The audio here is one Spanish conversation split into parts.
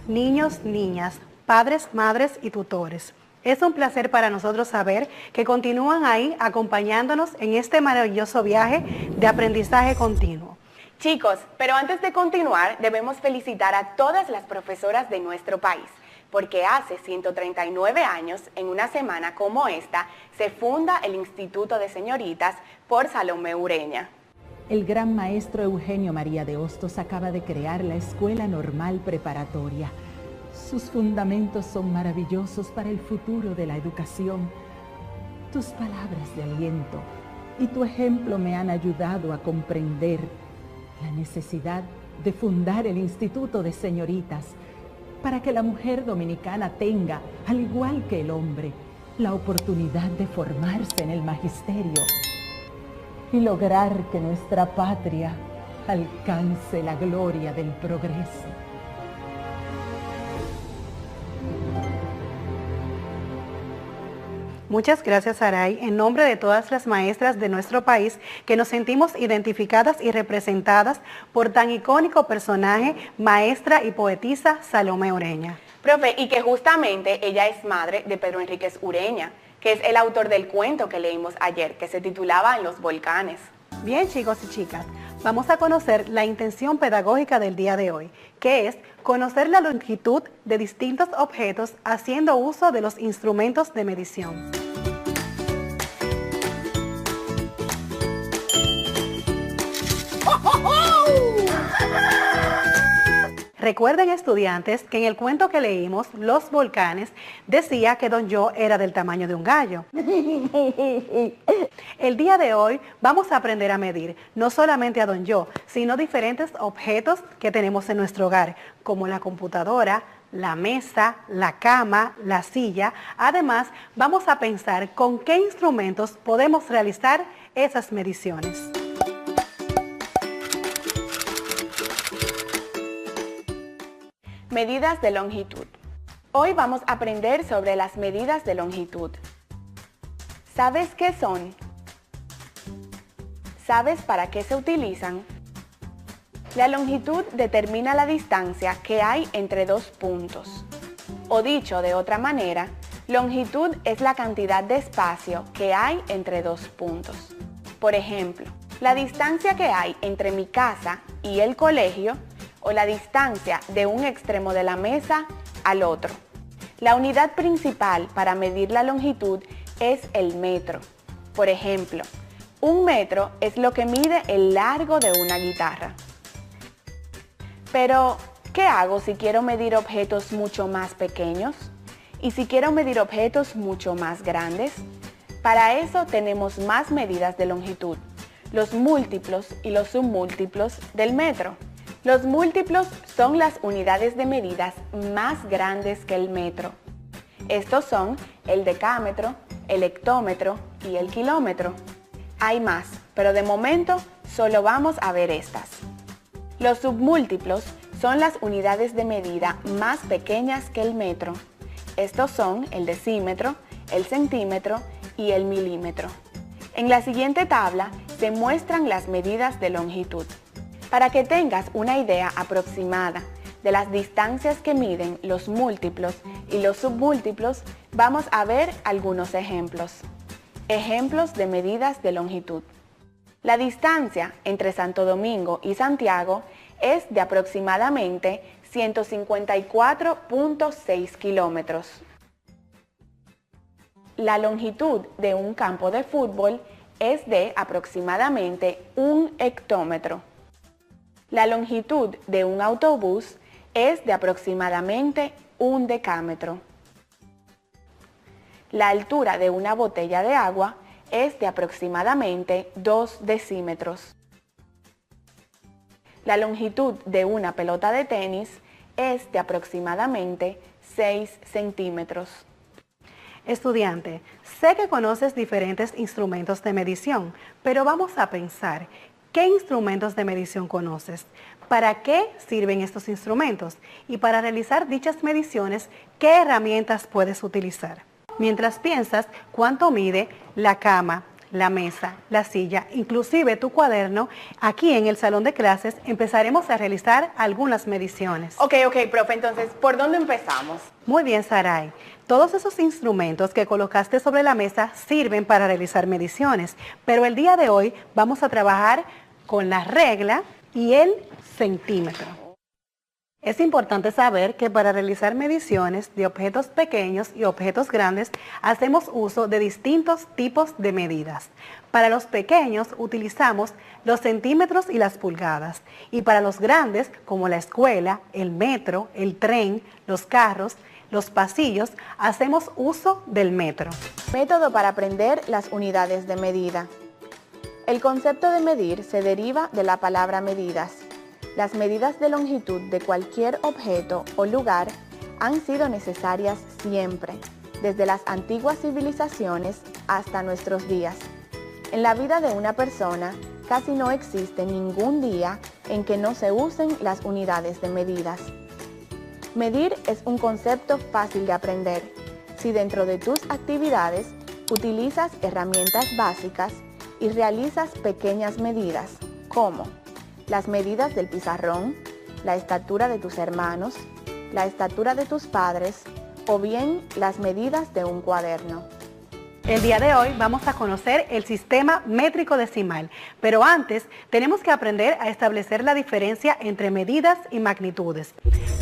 niños, niñas, padres, madres y tutores. Es un placer para nosotros saber que continúan ahí acompañándonos en este maravilloso viaje de aprendizaje continuo. Chicos, pero antes de continuar, debemos felicitar a todas las profesoras de nuestro país, porque hace 139 años, en una semana como esta, se funda el Instituto de Señoritas por Salomé Ureña. El gran maestro Eugenio María de Hostos acaba de crear la Escuela Normal Preparatoria. Sus fundamentos son maravillosos para el futuro de la educación. Tus palabras de aliento y tu ejemplo me han ayudado a comprender la necesidad de fundar el Instituto de Señoritas para que la mujer dominicana tenga, al igual que el hombre, la oportunidad de formarse en el magisterio y lograr que nuestra patria alcance la gloria del progreso. Muchas gracias, Saray, en nombre de todas las maestras de nuestro país que nos sentimos identificadas y representadas por tan icónico personaje, maestra y poetisa Salomé Ureña. Profe, y que justamente ella es madre de Pedro Enríquez Ureña, que es el autor del cuento que leímos ayer, que se titulaba En los volcanes. Bien, chicos y chicas, vamos a conocer la intención pedagógica del día de hoy, que es conocer la longitud de distintos objetos haciendo uso de los instrumentos de medición. Recuerden, estudiantes, que en el cuento que leímos, Los Volcanes, decía que Don Yo era del tamaño de un gallo. El día de hoy vamos a aprender a medir no solamente a Don Yo, sino diferentes objetos que tenemos en nuestro hogar, como la computadora, la mesa, la cama, la silla. Además, vamos a pensar con qué instrumentos podemos realizar esas mediciones. Medidas de longitud. Hoy vamos a aprender sobre las medidas de longitud. ¿Sabes qué son? ¿Sabes para qué se utilizan? La longitud determina la distancia que hay entre dos puntos. O dicho de otra manera, longitud es la cantidad de espacio que hay entre dos puntos. Por ejemplo, la distancia que hay entre mi casa y el colegio, o la distancia de un extremo de la mesa al otro. La unidad principal para medir la longitud es el metro. Por ejemplo, un metro es lo que mide el largo de una guitarra. Pero, ¿qué hago si quiero medir objetos mucho más pequeños? ¿Y si quiero medir objetos mucho más grandes? Para eso tenemos más medidas de longitud, los múltiplos y los submúltiplos del metro. Los múltiplos son las unidades de medidas más grandes que el metro. Estos son el decámetro, el hectómetro y el kilómetro. Hay más, pero de momento solo vamos a ver estas. Los submúltiplos son las unidades de medida más pequeñas que el metro. Estos son el decímetro, el centímetro y el milímetro. En la siguiente tabla se muestran las medidas de longitud. Para que tengas una idea aproximada de las distancias que miden los múltiplos y los submúltiplos, vamos a ver algunos ejemplos. Ejemplos de medidas de longitud. La distancia entre Santo Domingo y Santiago es de aproximadamente 154.6 kilómetros. La longitud de un campo de fútbol es de aproximadamente 1 hectómetro. La longitud de un autobús es de aproximadamente 1 decámetro. La altura de una botella de agua es de aproximadamente 2 decímetros. La longitud de una pelota de tenis es de aproximadamente 6 centímetros. Estudiante, sé que conoces diferentes instrumentos de medición, pero vamos a pensar, ¿qué instrumentos de medición conoces? ¿Para qué sirven estos instrumentos? Y para realizar dichas mediciones, ¿qué herramientas puedes utilizar? Mientras piensas, ¿cuánto mide la cama, la mesa, la silla, inclusive tu cuaderno. Aquí en el salón de clases empezaremos a realizar algunas mediciones. Ok, profe, entonces, ¿por dónde empezamos? Muy bien, Saray. Todos esos instrumentos que colocaste sobre la mesa sirven para realizar mediciones, pero el día de hoy vamos a trabajar con la regla y el centímetro. Es importante saber que para realizar mediciones de objetos pequeños y objetos grandes hacemos uso de distintos tipos de medidas. Para los pequeños utilizamos los centímetros y las pulgadas, y para los grandes, como la escuela, el metro, el tren, los carros, los pasillos, hacemos uso del metro. Método para aprender las unidades de medida. El concepto de medir se deriva de la palabra medidas. Las medidas de longitud de cualquier objeto o lugar han sido necesarias siempre, desde las antiguas civilizaciones hasta nuestros días. En la vida de una persona, casi no existe ningún día en que no se usen las unidades de medidas. Medir es un concepto fácil de aprender si dentro de tus actividades utilizas herramientas básicas y realizas pequeñas medidas, como las medidas del pizarrón, la estatura de tus hermanos, la estatura de tus padres o bien las medidas de un cuaderno. El día de hoy vamos a conocer el sistema métrico decimal, pero antes tenemos que aprender a establecer la diferencia entre medidas y magnitudes.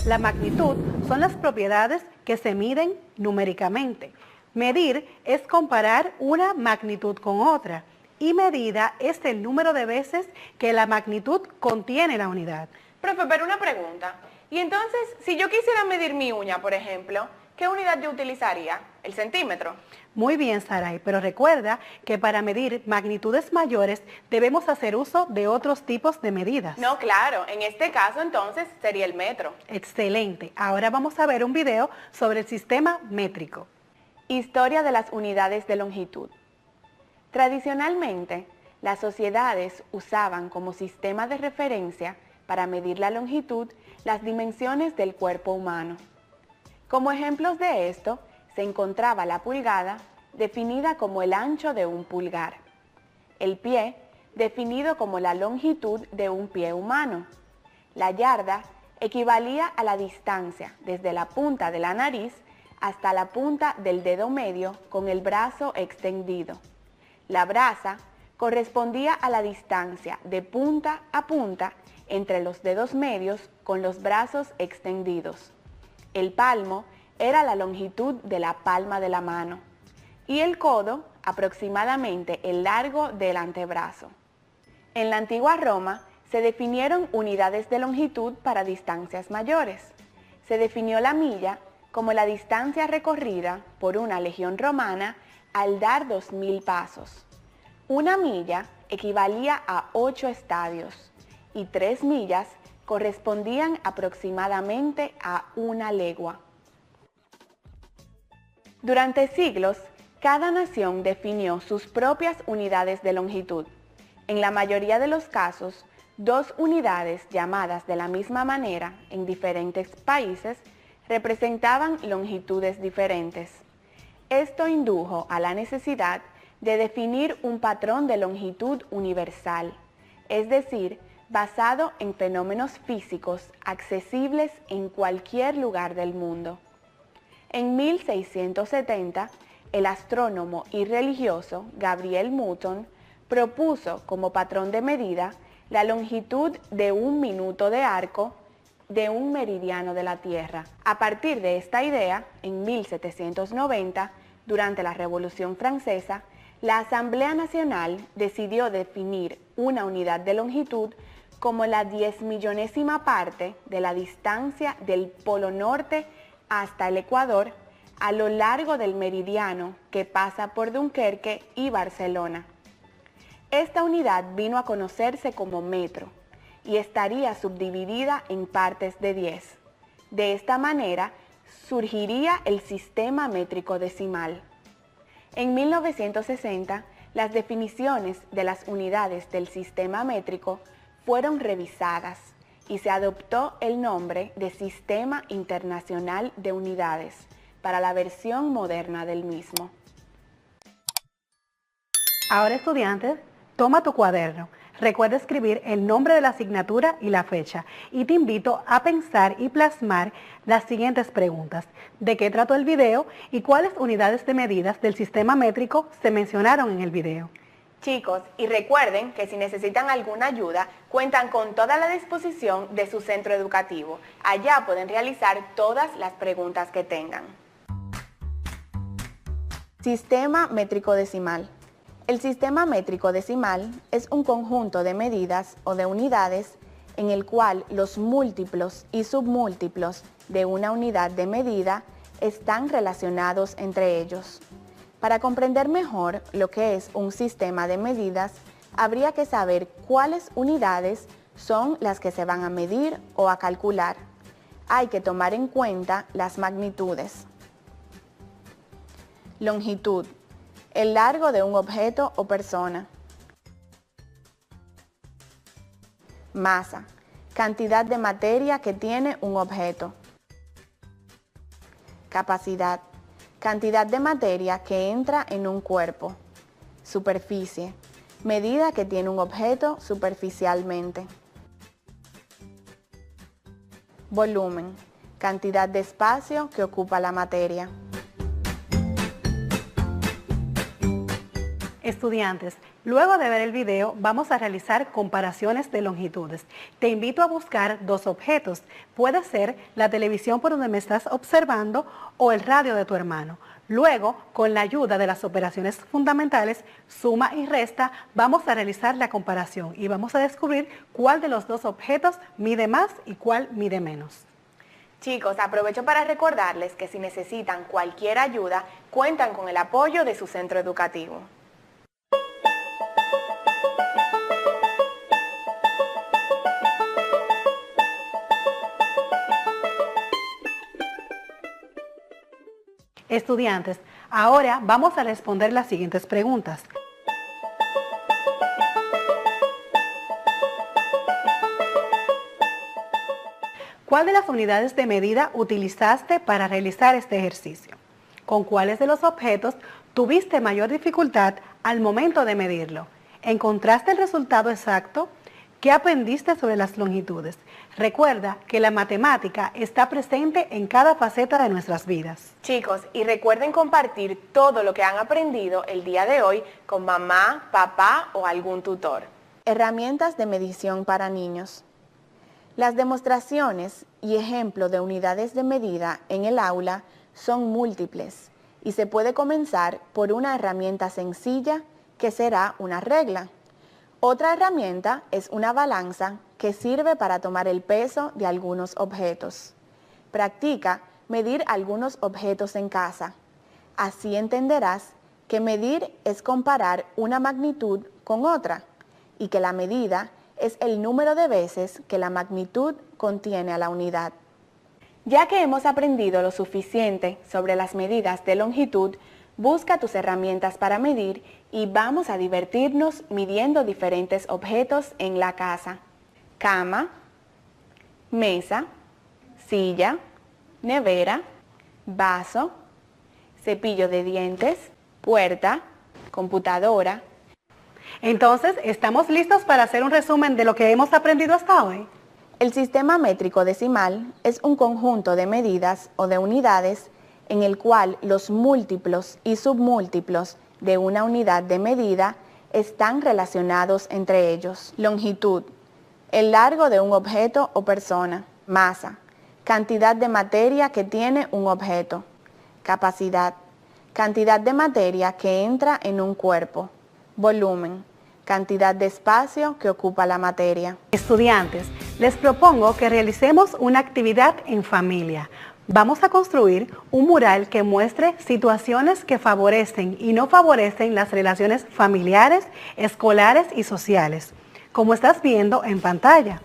La magnitud son las propiedades que se miden numéricamente. Medir es comparar una magnitud con otra. Y medida es el número de veces que la magnitud contiene la unidad. Profe, pero una pregunta. Y entonces, si yo quisiera medir mi uña, por ejemplo, ¿qué unidad yo utilizaría? ¿El centímetro? Muy bien, Saray, pero recuerda que para medir magnitudes mayores debemos hacer uso de otros tipos de medidas. No, claro. En este caso, entonces, sería el metro. Excelente. Ahora vamos a ver un video sobre el sistema métrico. Historia de las unidades de longitud. Tradicionalmente, las sociedades usaban como sistema de referencia para medir la longitud las dimensiones del cuerpo humano. Como ejemplos de esto, se encontraba la pulgada, definida como el ancho de un pulgar, el pie, definido como la longitud de un pie humano, la yarda equivalía a la distancia desde la punta de la nariz hasta la punta del dedo medio con el brazo extendido. La braza correspondía a la distancia de punta a punta entre los dedos medios con los brazos extendidos. El palmo era la longitud de la palma de la mano y el codo aproximadamente el largo del antebrazo. En la antigua Roma se definieron unidades de longitud para distancias mayores. Se definió la milla como la distancia recorrida por una legión romana al dar 2000 pasos. Una milla equivalía a 8 estadios y 3 millas correspondían aproximadamente a 1 legua. Durante siglos, cada nación definió sus propias unidades de longitud. En la mayoría de los casos, 2 unidades llamadas de la misma manera en diferentes países representaban longitudes diferentes. Esto indujo a la necesidad de definir un patrón de longitud universal, es decir, basado en fenómenos físicos accesibles en cualquier lugar del mundo. En 1670, el astrónomo y religioso Gabriel Newton propuso como patrón de medida la longitud de 1 minuto de arco de un meridiano de la Tierra. A partir de esta idea, en 1790, durante la Revolución Francesa, la Asamblea Nacional decidió definir una unidad de longitud como la 10.000.000ª parte de la distancia del Polo Norte hasta el Ecuador a lo largo del meridiano que pasa por Dunkerque y Barcelona. Esta unidad vino a conocerse como metro y estaría subdividida en partes de 10. De esta manera surgiría el sistema métrico decimal. En 1960, las definiciones de las unidades del sistema métrico fueron revisadas y se adoptó el nombre de Sistema Internacional de Unidades para la versión moderna del mismo. Ahora, estudiantes, toma tu cuaderno. Recuerda escribir el nombre de la asignatura y la fecha. Y te invito a pensar y plasmar las siguientes preguntas. ¿De qué trató el video y cuáles unidades de medidas del sistema métrico se mencionaron en el video? Chicos, y recuerden que si necesitan alguna ayuda, cuentan con toda la disposición de su centro educativo. Allá pueden realizar todas las preguntas que tengan. Sistema métrico decimal. El sistema métrico decimal es un conjunto de medidas o de unidades en el cual los múltiplos y submúltiplos de una unidad de medida están relacionados entre ellos. Para comprender mejor lo que es un sistema de medidas, habría que saber cuáles unidades son las que se van a medir o a calcular. Hay que tomar en cuenta las magnitudes. Longitud, el largo de un objeto o persona. Masa, cantidad de materia que tiene un objeto. Capacidad, cantidad de materia que entra en un cuerpo. Superficie, medida que tiene un objeto superficialmente. Volumen, cantidad de espacio que ocupa la materia. Estudiantes, luego de ver el video vamos a realizar comparaciones de longitudes. Te invito a buscar dos objetos. Puede ser la televisión por donde me estás observando o el radio de tu hermano. Luego, con la ayuda de las operaciones fundamentales, suma y resta, vamos a realizar la comparación y vamos a descubrir cuál de los dos objetos mide más y cuál mide menos. Chicos, aprovecho para recordarles que si necesitan cualquier ayuda, cuentan con el apoyo de su centro educativo. Estudiantes, ahora vamos a responder las siguientes preguntas. ¿Cuál de las unidades de medida utilizaste para realizar este ejercicio? ¿Con cuáles de los objetos tuviste mayor dificultad al momento de medirlo? ¿Encontraste el resultado exacto? ¿Qué aprendiste sobre las longitudes? Recuerda que la matemática está presente en cada faceta de nuestras vidas. Chicos, y recuerden compartir todo lo que han aprendido el día de hoy con mamá, papá o algún tutor. Herramientas de medición para niños. Las demostraciones y ejemplos de unidades de medida en el aula son múltiples y se puede comenzar por una herramienta sencilla que será una regla. Otra herramienta es una balanza que sirve para tomar el peso de algunos objetos. Practica medir algunos objetos en casa. Así entenderás que medir es comparar una magnitud con otra y que la medida es el número de veces que la magnitud contiene a la unidad. Ya que hemos aprendido lo suficiente sobre las medidas de longitud, busca tus herramientas para medir y vamos a divertirnos midiendo diferentes objetos en la casa. Cama, mesa, silla, nevera, vaso, cepillo de dientes, puerta, computadora. Entonces, ¿estamos listos para hacer un resumen de lo que hemos aprendido hasta hoy? El sistema métrico decimal es un conjunto de medidas o de unidades en el cual los múltiplos y submúltiplos de una unidad de medida están relacionados entre ellos. Longitud, el largo de un objeto o persona. Masa, cantidad de materia que tiene un objeto. Capacidad, cantidad de materia que entra en un cuerpo. Volumen, cantidad de espacio que ocupa la materia. Estudiantes, les propongo que realicemos una actividad en familia. Vamos a construir un mural que muestre situaciones que favorecen y no favorecen las relaciones familiares, escolares y sociales, como estás viendo en pantalla.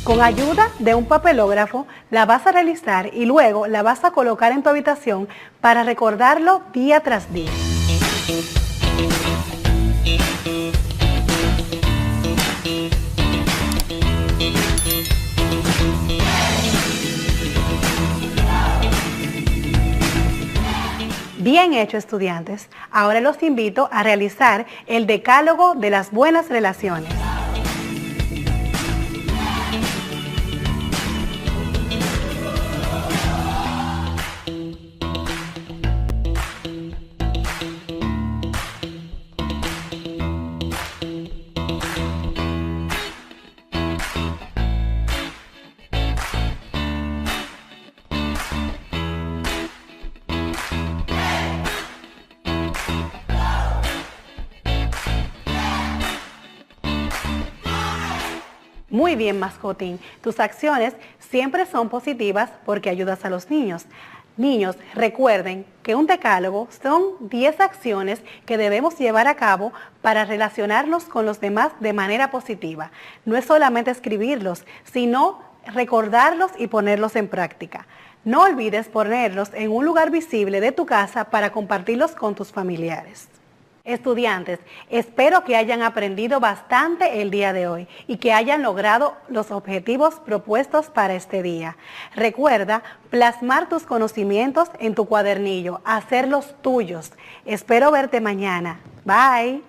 Con ayuda de un papelógrafo la vas a realizar y luego la vas a colocar en tu habitación para recordarlo día tras día. Bien hecho, estudiantes. Ahora los invito a realizar el decálogo de las buenas relaciones. Muy bien, mascotín. Tus acciones siempre son positivas porque ayudas a los niños. Niños, recuerden que un decálogo son 10 acciones que debemos llevar a cabo para relacionarnos con los demás de manera positiva. No es solamente escribirlos, sino recordarlos y ponerlos en práctica. No olvides ponerlos en un lugar visible de tu casa para compartirlos con tus familiares. Estudiantes, espero que hayan aprendido bastante el día de hoy y que hayan logrado los objetivos propuestos para este día. Recuerda plasmar tus conocimientos en tu cuadernillo, hacerlos tuyos. Espero verte mañana. Bye.